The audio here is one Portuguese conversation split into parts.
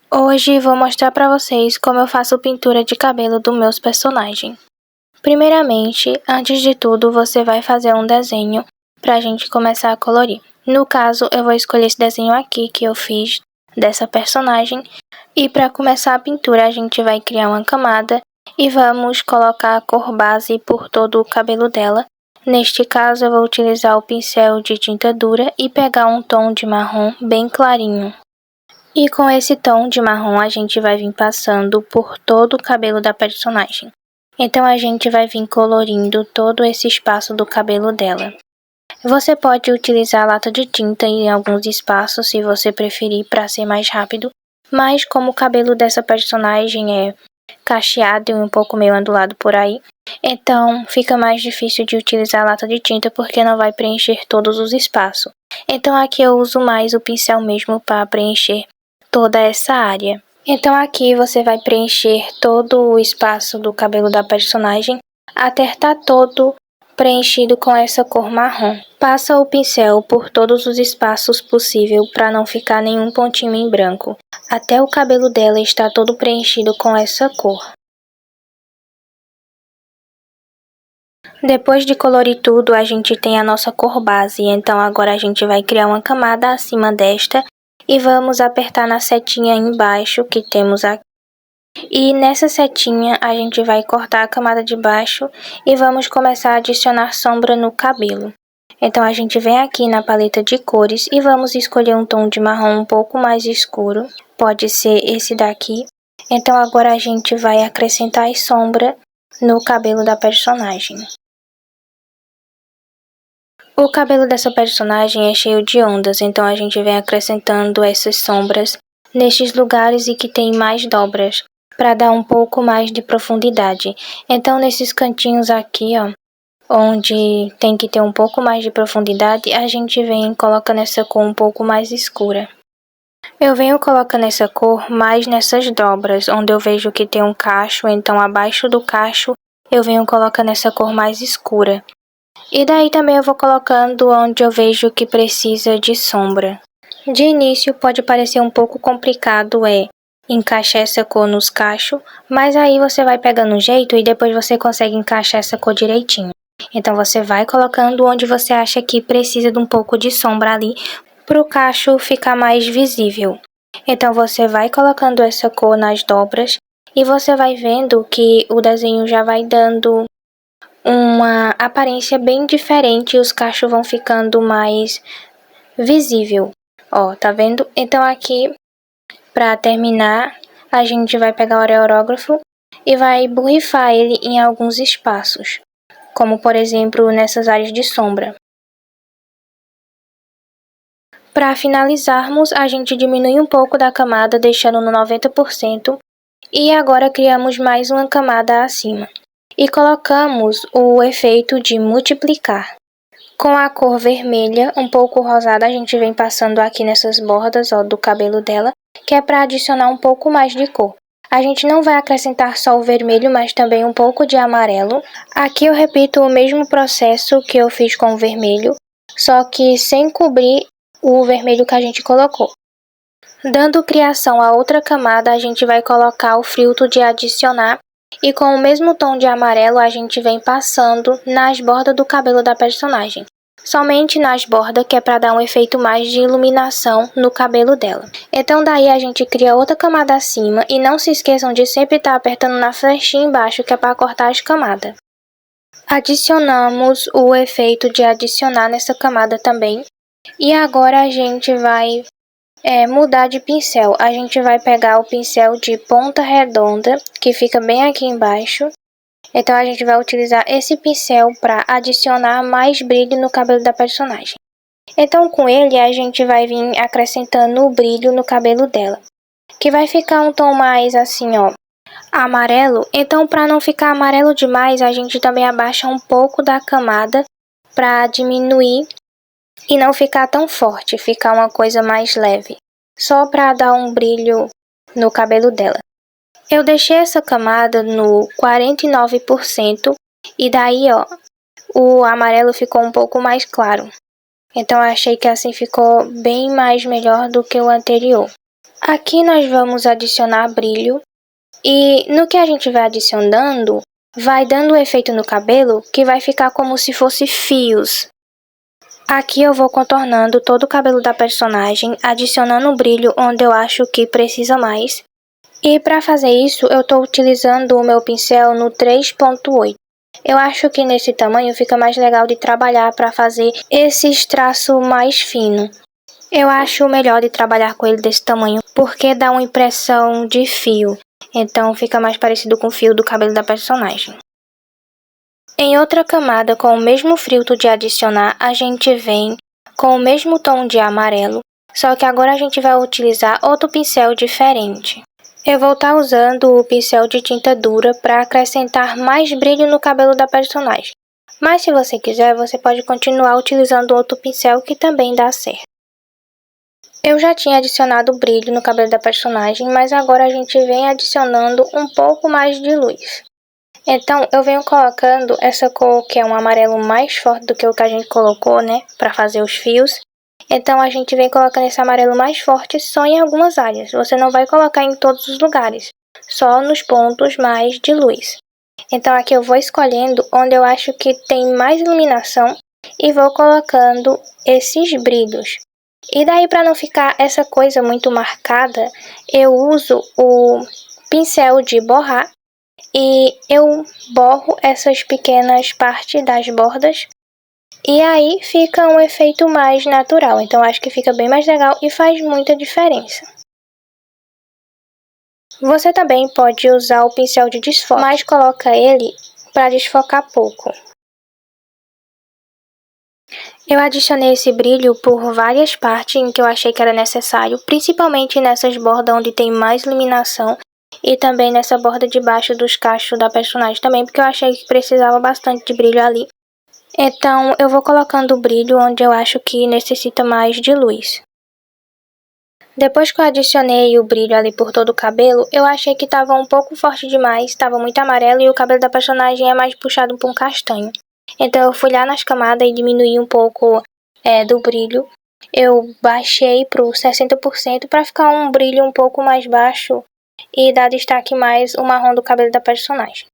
Hoje vou mostrar para vocês como eu faço pintura de cabelo dos meus personagens. Primeiramente, antes de tudo, você vai fazer um desenho para a gente começar a colorir. No caso, eu vou escolher esse desenho aqui que eu fiz dessa personagem. E para começar a pintura, a gente vai criar uma camada e vamos colocar a cor base por todo o cabelo dela. Neste caso, eu vou utilizar o pincel de tinta dura e pegar um tom de marrom bem clarinho. E com esse tom de marrom a gente vai vir passando por todo o cabelo da personagem. Então a gente vai vir colorindo todo esse espaço do cabelo dela. Você pode utilizar lata de tinta em alguns espaços se você preferir para ser mais rápido, mas como o cabelo dessa personagem é cacheado e um pouco meio ondulado por aí, então fica mais difícil de utilizar lata de tinta porque não vai preencher todos os espaços. Então aqui eu uso mais o pincel mesmo para preencher toda essa área. Então aqui você vai preencher todo o espaço do cabelo da personagem até estar todo preenchido com essa cor marrom. Passa o pincel por todos os espaços possível para não ficar nenhum pontinho em branco, até o cabelo dela estar todo preenchido com essa cor. Depois de colorir tudo, a gente tem a nossa cor base, então agora a gente vai criar uma camada acima desta e vamos apertar na setinha embaixo que temos aqui. E nessa setinha a gente vai cortar a camada de baixo e vamos começar a adicionar sombra no cabelo. Então a gente vem aqui na paleta de cores e vamos escolher um tom de marrom um pouco mais escuro. Pode ser esse daqui. Então agora a gente vai acrescentar sombra no cabelo da personagem. O cabelo dessa personagem é cheio de ondas, então a gente vem acrescentando essas sombras nestes lugares e que tem mais dobras, para dar um pouco mais de profundidade. Então nesses cantinhos aqui, ó, onde tem que ter um pouco mais de profundidade, a gente vem colocando essa cor um pouco mais escura. Eu venho colocando essa cor mais nessas dobras, onde eu vejo que tem um cacho, então abaixo do cacho eu venho colocando essa cor mais escura. E daí também eu vou colocando onde eu vejo que precisa de sombra. De início pode parecer um pouco complicado encaixar essa cor nos cachos, mas aí você vai pegando um jeito e depois você consegue encaixar essa cor direitinho. Então você vai colocando onde você acha que precisa de um pouco de sombra ali, para o cacho ficar mais visível. Então você vai colocando essa cor nas dobras e você vai vendo que o desenho já vai dando uma aparência bem diferente, os cachos vão ficando mais visível. Ó, tá vendo? Então aqui, para terminar, a gente vai pegar o aerográfico e vai borrifar ele em alguns espaços, como por exemplo nessas áreas de sombra. Para finalizarmos, a gente diminui um pouco da camada, deixando no 90%, e agora criamos mais uma camada acima. E colocamos o efeito de multiplicar. Com a cor vermelha, um pouco rosada, a gente vem passando aqui nessas bordas do cabelo dela, que é para adicionar um pouco mais de cor. A gente não vai acrescentar só o vermelho, mas também um pouco de amarelo. Aqui eu repito o mesmo processo que eu fiz com o vermelho, só que sem cobrir o vermelho que a gente colocou. Dando criação a outra camada, a gente vai colocar o filtro de adicionar e com o mesmo tom de amarelo a gente vem passando nas bordas do cabelo da personagem. Somente nas bordas, que é para dar um efeito mais de iluminação no cabelo dela. Então daí a gente cria outra camada acima e não se esqueçam de sempre estar apertando na flechinha embaixo, que é para cortar as camadas. Adicionamos o efeito de adicionar nessa camada também. E agora a gente vai mudar de pincel. A gente vai pegar o pincel de ponta redonda, que fica bem aqui embaixo. Então a gente vai utilizar esse pincel para adicionar mais brilho no cabelo da personagem. Então com ele a gente vai vir acrescentando o brilho no cabelo dela, que vai ficar um tom mais assim, ó, amarelo. Então para não ficar amarelo demais, a gente também abaixa um pouco da camada para diminuir e não ficar tão forte, ficar uma coisa mais leve, só para dar um brilho no cabelo dela. Eu deixei essa camada no 49% e daí, ó, o amarelo ficou um pouco mais claro. Então eu achei que assim ficou bem mais melhor do que o anterior. Aqui nós vamos adicionar brilho e no que a gente vai adicionando, vai dando um efeito no cabelo que vai ficar como se fosse fios. Aqui eu vou contornando todo o cabelo da personagem, adicionando brilho onde eu acho que precisa mais. E para fazer isso, eu estou utilizando o meu pincel no 3.8. Eu acho que nesse tamanho fica mais legal de trabalhar para fazer esses traços mais finos. Eu acho melhor de trabalhar com ele desse tamanho, porque dá uma impressão de fio. Então fica mais parecido com o fio do cabelo da personagem. Em outra camada, com o mesmo filtro de adicionar, a gente vem com o mesmo tom de amarelo, só que agora a gente vai utilizar outro pincel diferente. Eu vou estar usando o pincel de tinta dura para acrescentar mais brilho no cabelo da personagem. Mas se você quiser, você pode continuar utilizando outro pincel que também dá certo. Eu já tinha adicionado brilho no cabelo da personagem, mas agora a gente vem adicionando um pouco mais de luz. Então, eu venho colocando essa cor que é um amarelo mais forte do que o que a gente colocou, né, para fazer os fios. Então, a gente vem colocando esse amarelo mais forte só em algumas áreas. Você não vai colocar em todos os lugares, só nos pontos mais de luz. Então, aqui eu vou escolhendo onde eu acho que tem mais iluminação e vou colocando esses brilhos. E daí, para não ficar essa coisa muito marcada, eu uso o pincel de borrar. E eu borro essas pequenas partes das bordas. E aí fica um efeito mais natural. Então acho que fica bem mais legal e faz muita diferença. Você também pode usar o pincel de desfoque, mas coloca ele para desfocar pouco. Eu adicionei esse brilho por várias partes em que eu achei que era necessário, principalmente nessas bordas onde tem mais iluminação. E também nessa borda de baixo dos cachos da personagem também, porque eu achei que precisava bastante de brilho ali. Então, eu vou colocando o brilho onde eu acho que necessita mais de luz. Depois que eu adicionei o brilho ali por todo o cabelo, eu achei que estava um pouco forte demais, estava muito amarelo e o cabelo da personagem é mais puxado para um castanho. Então, eu fui lá nas camadas e diminuí um pouco do brilho. Eu baixei para o 60% para ficar um brilho um pouco mais baixo e dar destaque mais o marrom do cabelo da personagem.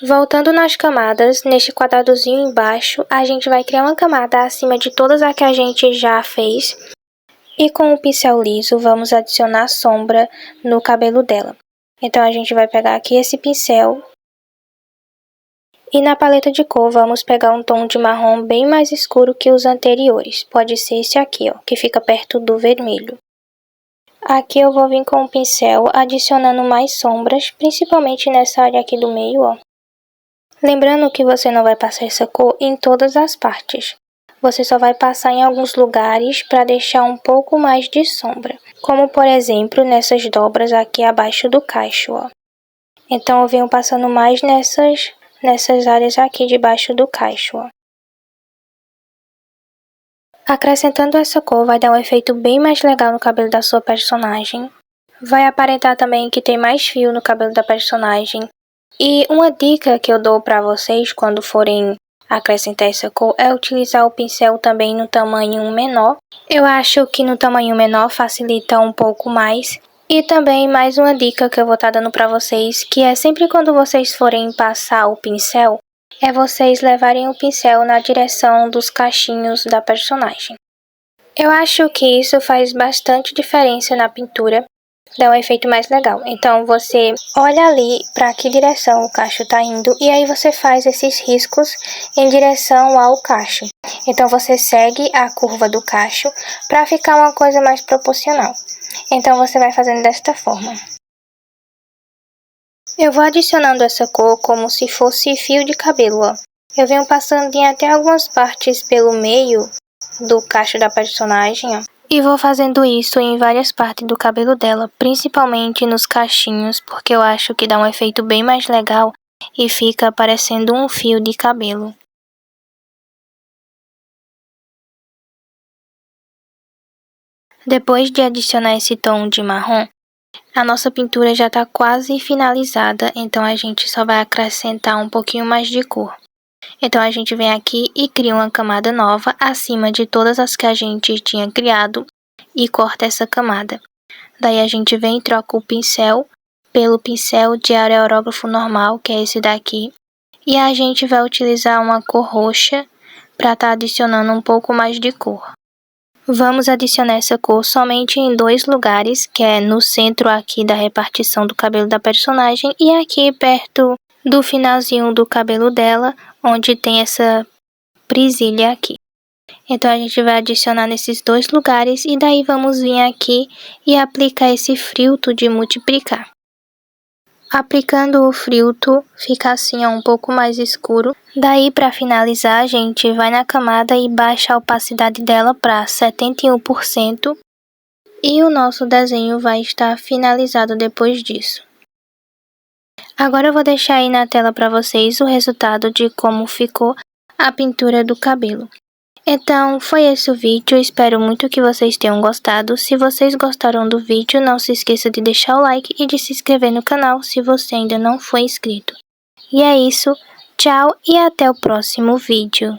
Voltando nas camadas, neste quadradozinho embaixo, a gente vai criar uma camada acima de todas as que a gente já fez. E com o pincel liso, vamos adicionar sombra no cabelo dela. Então, a gente vai pegar aqui esse pincel. E na paleta de cor, vamos pegar um tom de marrom bem mais escuro que os anteriores. Pode ser esse aqui, ó, que fica perto do vermelho. Aqui eu vou vir com o pincel adicionando mais sombras, principalmente nessa área aqui do meio, ó. Lembrando que você não vai passar essa cor em todas as partes. Você só vai passar em alguns lugares para deixar um pouco mais de sombra. Como, por exemplo, nessas dobras aqui abaixo do cacho, ó. Então, eu venho passando mais nessas áreas aqui debaixo do cacho, ó. Acrescentando essa cor vai dar um efeito bem mais legal no cabelo da sua personagem. Vai aparentar também que tem mais fio no cabelo da personagem. E uma dica que eu dou para vocês quando forem acrescentar essa cor é utilizar o pincel também no tamanho menor. Eu acho que no tamanho menor facilita um pouco mais. E também mais uma dica que eu vou estar dando para vocês, que é sempre quando vocês forem passar o pincel, é vocês levarem o pincel na direção dos cachinhos da personagem. Eu acho que isso faz bastante diferença na pintura, dá um efeito mais legal. Então você olha ali para que direção o cacho está indo e aí você faz esses riscos em direção ao cacho. Então você segue a curva do cacho para ficar uma coisa mais proporcional. Então você vai fazendo desta forma. Eu vou adicionando essa cor como se fosse fio de cabelo, ó. Eu venho passando em até algumas partes pelo meio do cacho da personagem, ó. E vou fazendo isso em várias partes do cabelo dela, principalmente nos cachinhos, porque eu acho que dá um efeito bem mais legal e fica parecendo um fio de cabelo. Depois de adicionar esse tom de marrom, a nossa pintura já está quase finalizada, então a gente só vai acrescentar um pouquinho mais de cor. Então a gente vem aqui e cria uma camada nova acima de todas as que a gente tinha criado. e corta essa camada. Daí a gente vem e troca o pincel pelo pincel de aerógrafo normal, que é esse daqui. E a gente vai utilizar uma cor roxa para estar adicionando um pouco mais de cor. Vamos adicionar essa cor somente em 2 lugares, que é no centro aqui da repartição do cabelo da personagem e aqui perto do finalzinho do cabelo dela, onde tem essa presilha aqui. Então a gente vai adicionar nesses 2 lugares e daí vamos vir aqui e aplicar esse filtro de multiplicar. Aplicando o filtro, fica assim um pouco mais escuro. Daí para finalizar a gente vai na camada e baixa a opacidade dela para 71%. E o nosso desenho vai estar finalizado depois disso. Agora eu vou deixar aí na tela para vocês o resultado de como ficou a pintura do cabelo. Então, foi esse o vídeo, espero muito que vocês tenham gostado. Se vocês gostaram do vídeo, não se esqueça de deixar o like e de se inscrever no canal se você ainda não for inscrito. E é isso, tchau e até o próximo vídeo.